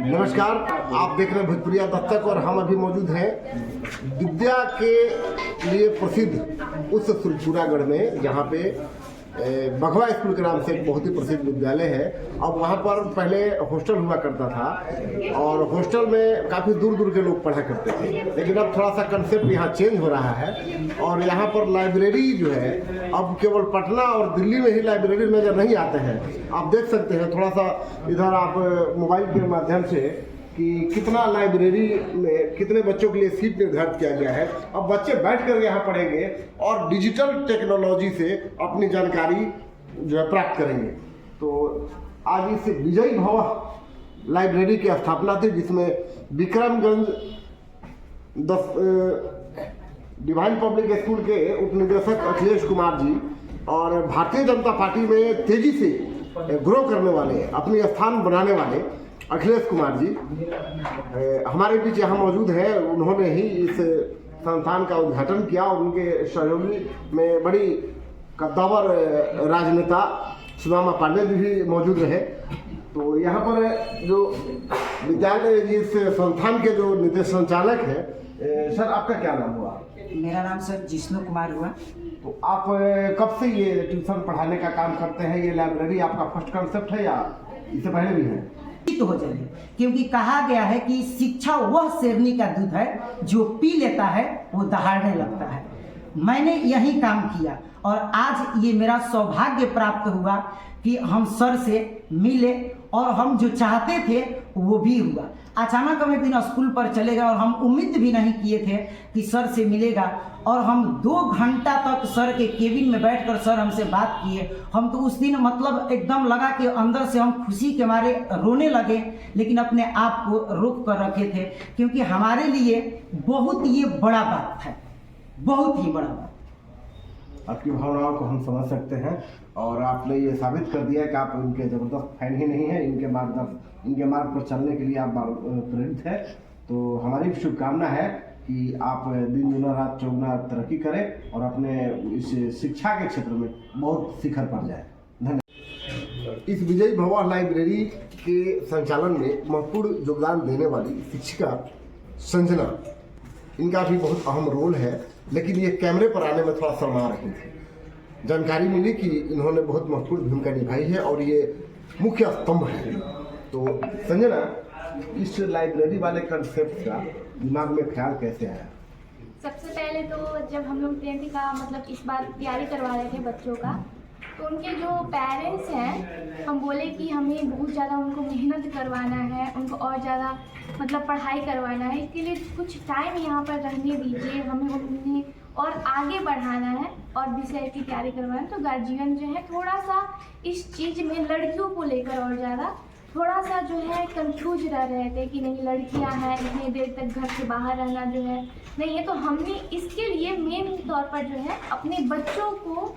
नमस्कार, आप देख रहे हैं भोजपुरिया दस्तक और हम अभी मौजूद हैं विद्या के लिए प्रसिद्ध उस सुरपुरागढ़ में, जहाँ पे बघवा स्कूल के नाम से एक बहुत ही प्रसिद्ध विद्यालय है। अब वहाँ पर पहले हॉस्टल हुआ करता था और हॉस्टल में काफ़ी दूर दूर के लोग पढ़ा करते थे, लेकिन अब थोड़ा सा कंसेप्ट यहाँ चेंज हो रहा है और यहाँ पर लाइब्रेरी जो है अब केवल पटना और दिल्ली में ही लाइब्रेरी नजर नहीं आते हैं। आप देख सकते हैं थोड़ा सा इधर आप मोबाइल के माध्यम से कि कितना लाइब्रेरी में कितने बच्चों के लिए सीट निर्धारित किया गया है। अब बच्चे बैठकर यहाँ पढ़ेंगे और डिजिटल टेक्नोलॉजी से अपनी जानकारी जो है प्राप्त करेंगे। तो आज इस विजयी भव लाइब्रेरी की स्थापना थी, जिसमें विक्रमगंज डिवाइन पब्लिक स्कूल के उपनिदेशक अखिलेश कुमार जी और भारतीय जनता पार्टी में तेजी से ग्रो करने वाले, अपनी स्थान बनाने वाले अखिलेश कुमार जी हमारे बीच यहाँ मौजूद है। उन्होंने ही इस संस्थान का उद्घाटन किया और उनके सहयोगी में बड़ी कद्दावर राजनेता सुदामा पांडे जी भी मौजूद रहे। तो यहाँ पर जो विद्यालय इस संस्थान के जो निदेश संचालक है, सर आपका क्या नाम हुआ? मेरा नाम सर जिष्णु कुमार हुआ। तो आप कब से ये ट्यूशन पढ़ाने का काम करते हैं? ये लाइब्रेरी आपका फर्स्ट कंसेप्ट है या इससे पहले भी है? तो हो जाएगी, क्योंकि कहा गया है कि शिक्षा वह शेरनी का दूध है जो पी लेता है वो दहाड़ने लगता है। मैंने यही काम किया और आज ये मेरा सौभाग्य प्राप्त हुआ कि हम सर से मिले और हम जो चाहते थे वो भी हुआ। अचानक हम एक दिन स्कूल पर चले गए और हम उम्मीद भी नहीं किए थे कि सर से मिलेगा और हम 2 घंटा तक सर के केबिन में बैठकर सर हमसे बात किए। हम तो उस दिन मतलब एकदम लगा कि अंदर से हम खुशी के मारे रोने लगे, लेकिन अपने आप को रोक कर रखे थे, क्योंकि हमारे लिए बहुत ये बड़ा बात है, बहुत ही बड़ा बात। आपकी भावनाओं को हम समझ सकते हैं और आपने ये साबित कर दिया कि आप इनके ज़बरदस्त फैन ही नहीं हैं, इनके मार्ग पर चलने के लिए आप प्रेरित हैं। तो हमारी शुभकामना है कि आप दिन दुना रात चौगुना तरक्की करें और अपने इस शिक्षा के क्षेत्र में बहुत शिखर पर जाए। धन्यवाद। इस विजयी भव लाइब्रेरी के संचालन में महत्वपूर्ण योगदान देने वाली शिक्षिका संजना, इनका भी बहुत अहम रोल है, लेकिन ये कैमरे पर आने में थोड़ा शर्मा रही थी। जानकारी मिली कि इन्होंने बहुत महत्वपूर्ण भूमिका निभाई है और ये मुख्य स्तंभ है। तो संजना, इस लाइब्रेरी वाले कंसेप्ट का दिमाग में ख्याल कैसे आया? सबसे पहले तो जब हम लोग 10th का मतलब इस बार तैयारी करवा रहे थे बच्चों का, तो उनके जो पेरेंट्स हैं, हम बोले कि हमें बहुत ज़्यादा उनको मेहनत करवाना है, उनको और ज़्यादा मतलब पढ़ाई करवाना है, इसके लिए कुछ टाइम यहाँ पर रहने दीजिए, हमें उन्हें और आगे बढ़ाना है और विषय की तैयारी करवाना है। तो गार्जियन जो है थोड़ा सा इस चीज़ में लड़कियों को लेकर और ज़्यादा थोड़ा सा जो है कंफ्यूज रह रहे थे कि नहीं लड़कियां हैं, इतनी देर तक घर से बाहर रहना जो है नहीं है। तो हमने इसके लिए मेन तौर पर जो है अपने बच्चों को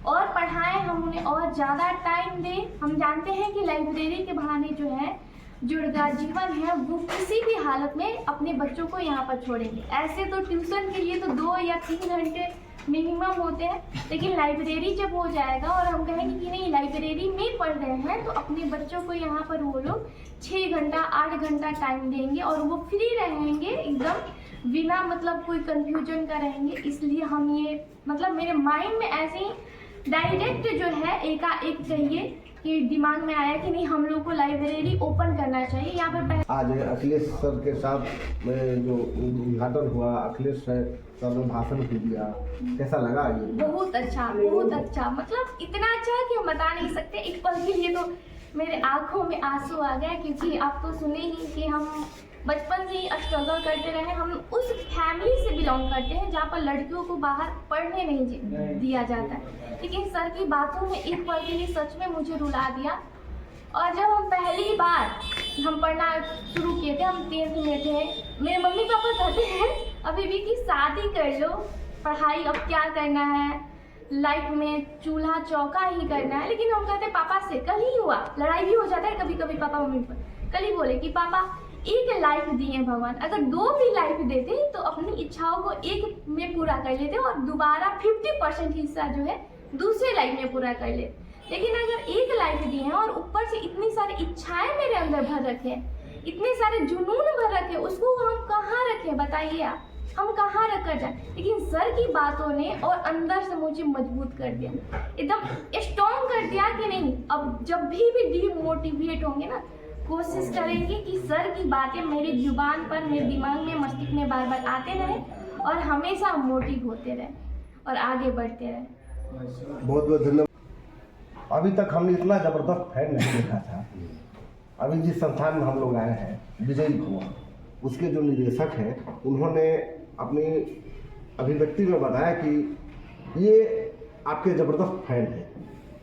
और पढ़ाएं, हम उन्हें और ज़्यादा टाइम दें। हम जानते हैं कि लाइब्रेरी के बहाने जो है जो गार्जियन है वो किसी भी हालत में अपने बच्चों को यहाँ पर छोड़ेंगे। ऐसे तो ट्यूशन के लिए तो 2 या 3 घंटे मिनिमम होते हैं, लेकिन लाइब्रेरी जब हो जाएगा और हम कहेंगे कि नहीं लाइब्रेरी में पढ़ रहे हैं, तो अपने बच्चों को यहाँ पर वो लोग 6 घंटा 8 घंटा टाइम देंगे और वो फ्री रहेंगे, एकदम बिना मतलब कोई कंफ्यूजन का रहेंगे। इसलिए हम ये मतलब मेरे माइंड में ऐसे ही डायरेक्ट जो है एकाएक चाहिए कि दिमाग में आया कि नहीं हम लोग को लाइब्रेरी ओपन करना चाहिए यहाँ पर। आज अखिलेश सर के साथ में जो उद्घाटन हुआ, अखिलेश सर ने भाषण भी दिया, कैसा लगा ये? बहुत अच्छा, बहुत अच्छा, मतलब इतना अच्छा कि हम बता नहीं सकते। एक पल के लिए तो मेरे आंखों में आंसू आ गया, क्योंकि आप तो सुने ही कि हम बचपन से ही स्ट्रगल करते रहे। हम उस फैमिली से बिलोंग करते हैं जहाँ पर लड़कियों को बाहर पढ़ने नहीं दिया जाता है, लेकिन सर की बातों में एक पल के लिए सच में मुझे रुला दिया। और जब हम पहली बार हम पढ़ना शुरू किए थे, हम 10th में थे, मेरे मम्मी पापा कहते हैं अभी भी कि शादी कर लो, पढ़ाई अब क्या करना है, लाइफ में चूल्हा चौका ही करना है। लेकिन हम कहते पापा से, कल ही हुआ, लड़ाई भी हो जाता है कभी कभी पापा मम्मी पर। कल ही बोले कि पापा एक लाइफ दिए भगवान, अगर 2 भी लाइफ देते तो अपनी इच्छाओं को एक में पूरा कर लेते और दोबारा 50% हिस्सा जो है दूसरे लाइफ में पूरा कर ले। लेकिन अगर एक लाइफ दी है और ऊपर से इतनी सारी इच्छाएं मेरे अंदर भर रखे, इतने सारे जुनून भर रखे, उसको हम कहाँ रखें बताइए आप, हम कहाँ रख कर जाए। लेकिन सर की बातों ने और अंदर से मुझे मजबूत कर दिया, एकदम स्ट्रॉन्ग कर दिया कि नहीं, अब जब भी डिमोटिवेट होंगे ना, कोशिश करेंगे कि सर की बातें मेरी जुबान पर, मेरे दिमाग में, मस्तिष्क में बार बार आते रहे और हमेशा मोटिव होते रहे और आगे बढ़ते रहे। बहुत बहुत धन्यवाद। अभी तक हमने इतना ज़बरदस्त फैन नहीं देखा था। अभी जिस संस्थान में हम लोग आए हैं, विजयी भवन, उसके जो निदेशक हैं, उन्होंने अपनी अभिव्यक्ति में बताया कि ये आपके ज़बरदस्त फैन हैं।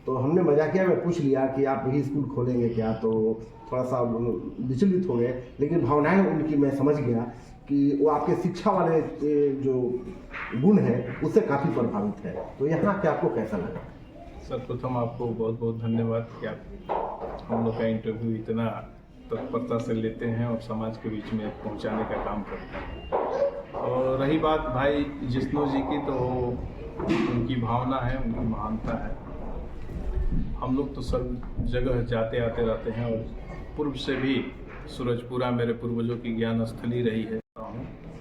तो हमने मजाकिया में पूछ लिया कि आप यही स्कूल खोलेंगे क्या, तो थोड़ा सा विचलित हो गए, लेकिन भावनाएं उनकी मैं समझ गया कि वो आपके शिक्षा वाले जो गुण हैं उससे काफ़ी प्रभावित है। तो यहाँ के आपको कैसा लगा? सर्वप्रथम आपको बहुत बहुत धन्यवाद कि आप हम लोग का इंटरव्यू इतना तत्परता से लेते हैं और समाज के बीच में पहुंचाने का काम करते हैं। और रही बात भाई जिष्णु जी की, तो उनकी भावना है, उनकी महानता है। हम लोग तो सब जगह जाते आते रहते हैं और पूर्व से भी सूरजपुरा मेरे पूर्वजों की ज्ञान स्थली रही है,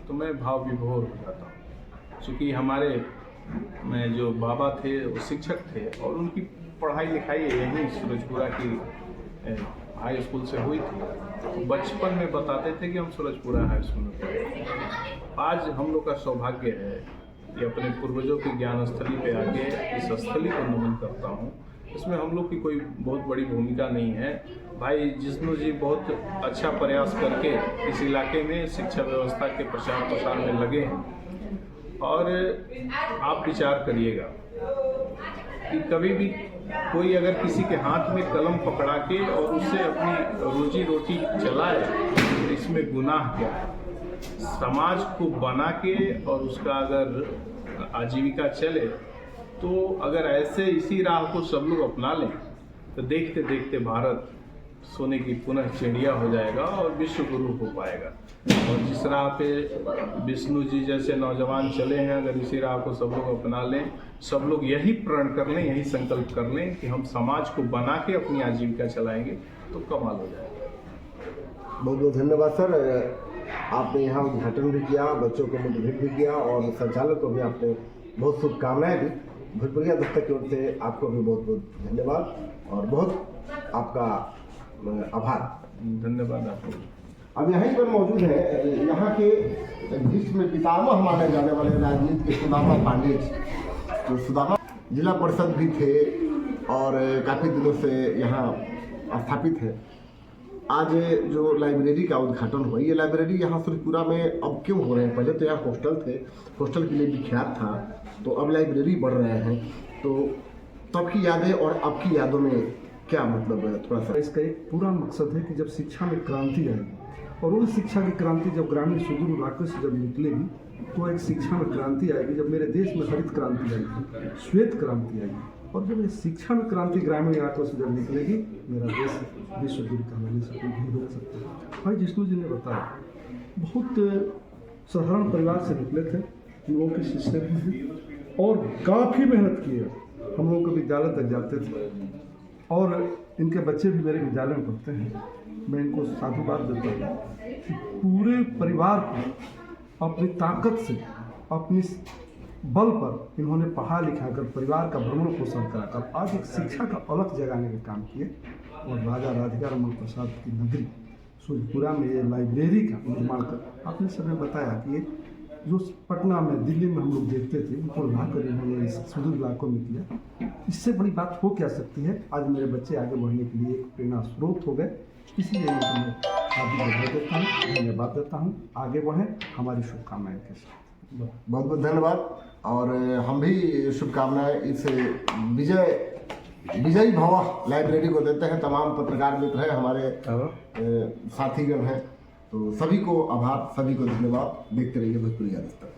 तो मैं भाव विभोर हो जाता हूँ। चूँकि हमारे में जो बाबा थे वो शिक्षक थे और उनकी पढ़ाई लिखाई यहीं सूरजपुरा की हाई स्कूल से हुई थी। तो बचपन में बताते थे कि हम सूरजपुरा हाई स्कूल में पढ़े। आज हम लोग का सौभाग्य है कि अपने पूर्वजों की ज्ञान स्थली पे आके इस स्थली को नमन करता हूँ। इसमें हम लोग की कोई बहुत बड़ी भूमिका नहीं है। भाई जिष्णु जी बहुत अच्छा प्रयास करके इस इलाके में शिक्षा व्यवस्था के प्रचार प्रसार में लगे हैं। और आप विचार करिएगा कि कभी भी कोई अगर किसी के हाथ में कलम पकड़ा के और उससे अपनी रोजी रोटी चलाए तो इसमें गुनाह क्या है? समाज को बना के और उसका अगर आजीविका चले, तो अगर ऐसे इसी राह को सब लोग अपना लें तो देखते देखते भारत सोने की पुनः चिड़िया हो जाएगा और विश्व गुरु हो पाएगा। और जिस राह पे विष्णु जी जैसे नौजवान चले हैं, अगर इसी राह को सब लोग अपना लें, सब लोग यही प्रण कर लें, यही संकल्प कर लें कि हम समाज को बना के अपनी आजीविका चलाएंगे, तो कमाल हो जाएगा। बहुत बहुत धन्यवाद सर। आपने यहाँ उद्घाटन भी किया, बच्चों को मोटिवेट भी किया और संचालक को भी आपने बहुत शुभकामनाएं दी। भोजपुरिया दस्तक की ओर से आपको भी बहुत बहुत धन्यवाद और बहुत आपका आभार। धन्यवाद आपको। अब यहीं पर मौजूद है यहाँ के जिसमें पितामह माने जाने वाले राजनीति के सुदामा पांडे जी, तो सुदामा जिला परिषद भी थे और काफ़ी दिनों से यहाँ स्थापित है। आज जो लाइब्रेरी का उद्घाटन हुआ, ये लाइब्रेरी यहाँ सूरजपुरा में अब क्यों हो रहे हैं? पहले तो यहाँ हॉस्टल थे, हॉस्टल के लिए विख्यात था, तो अब लाइब्रेरी बढ़ रहे हैं। तो तब की यादें और अब की यादों में क्या मतलब है? थोड़ा सा इसका एक पूरा मकसद है कि जब शिक्षा में क्रांति आएगी, और वो शिक्षा की क्रांति जब ग्रामीण सुदूर इलाकों से जब निकलेगी, तो एक शिक्षा में क्रांति आएगी। जब मेरे देश में हरित क्रांति आएगी, श्वेत क्रांति आएगी, और जब ये शिक्षा में क्रांति ग्रामीण इलाकों से जब निकलेगी, मेरा देश विश्व गुरु कहलाने से कोई नहीं रोक सकता। भाई जिष्णु जी ने बताया, बहुत साधारण परिवार से निकले थे, हम लोगों के शिष्य भी थे और काफ़ी मेहनत की है। हम लोग को विद्यालय तक जाते थे और इनके बच्चे भी मेरे विद्यालय में पढ़ते हैं। मैं इनको साधुवाद देता हूँ कि पूरे परिवार को अपनी ताकत से, अपनी बल पर इन्होंने पढ़ा लिखा कर परिवार का भरण पोषण कराकर आज एक शिक्षा का अलग जगाने का काम किए। और राजा राधिका रमन प्रसाद की नगरी सूरजपुरा में ये लाइब्रेरी का निर्माण कर, आपने समय बताया कि ये जो पटना में, दिल्ली में हम लोग देखते थे, उनको लाकर इन्होंने इस सुदूर इलाकों में किया। इससे बड़ी बात हो क्या सकती है? आज मेरे बच्चे आगे बढ़ने के लिए एक प्रेरणा स्रोत हो गए। इसलिए मैं हार्दिक बधाई देता हूँ, धन्यवाद देता हूँ। आगे बढ़ें, हमारी शुभकामनाएं के साथ। बहुत बहुत धन्यवाद। और हम भी शुभकामनाएं इस विजयी भव लाइब्रेरी को देते हैं। तमाम पत्रकार मित्र हैं, हमारे साथीगण हैं, तो सभी को आभार, सभी को धन्यवाद। देखते रहिए भोजपुरिया दस्तक।